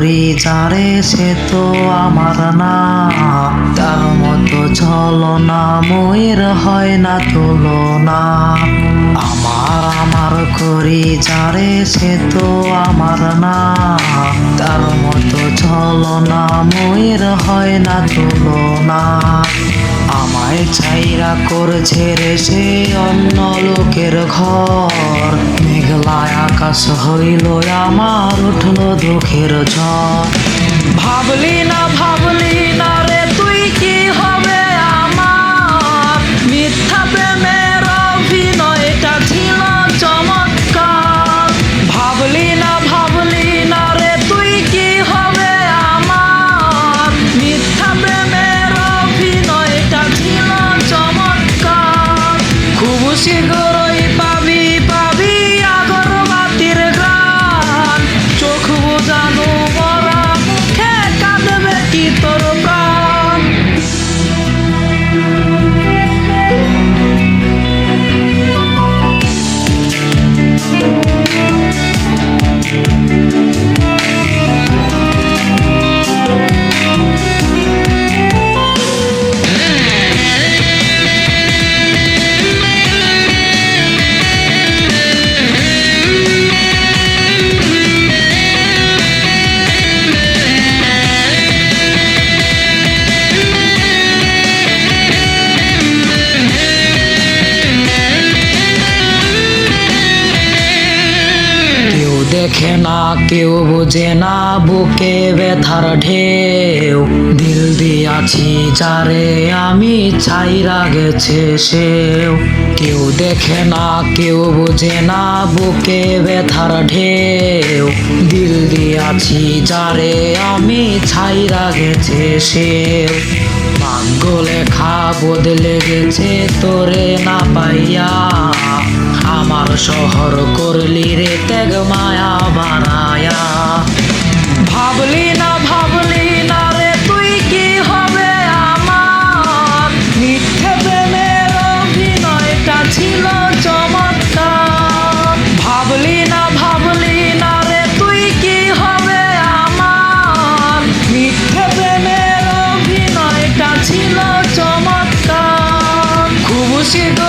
করি যারে সে তো আমার না, তার মতো ছলনা ময়ের হয় না তুলনা। আমার করি যারে সে তো আমার না, তার মতো ছলনা ময়ের হয় না তুলনা। আমায় ছাইরা করছে রে সে অন্য লোকের ঘর, মেঘলায় আকাশ হইল আমার উঠল দুঃখের ঝড়। ভাবলি না রে তুই কি হবে আমার, মিথ্যা প্রেমের অভিনয়টা ছিল চমৎকার। ভাবলি না রে তুই কি হবে আমার, মিথ্যা প্রেমের অভিনয়টা ছিল চমৎকার। খুব শীঘ্রই পাবি আগরবাতির গান, চোখ বোঝানো মরা মুখে কাঁদবে কি তোর প্রাণ। দেখে না কেউ বোঝে না বুকে ব্যথার ঢেউ, দিল দিয়াছি যারে আমি ছাইরা গেছে সেও। কেউ দেখে না কেউ বোঝে না বুকে ব্যথার ঢেউ, দিল দিয়াছি যারে আমি ছাইরা গেছে সেও। ভাগ্য লেখা বদলে গেছে তোরে না পাইয়া, আমার শহর করলি রে ত্যাগ মায়া বানায়া। ভাবলি না রে তুই কি হবে আমার, মিথ্যে প্রেমের অভিনয়টা ছিল চমৎকার। ভাবলি না রে তুই কি হবে আমার, মিথ্যে প্রেমের অভিনয়টা ছিল চমৎকার। খুব শীঘ্র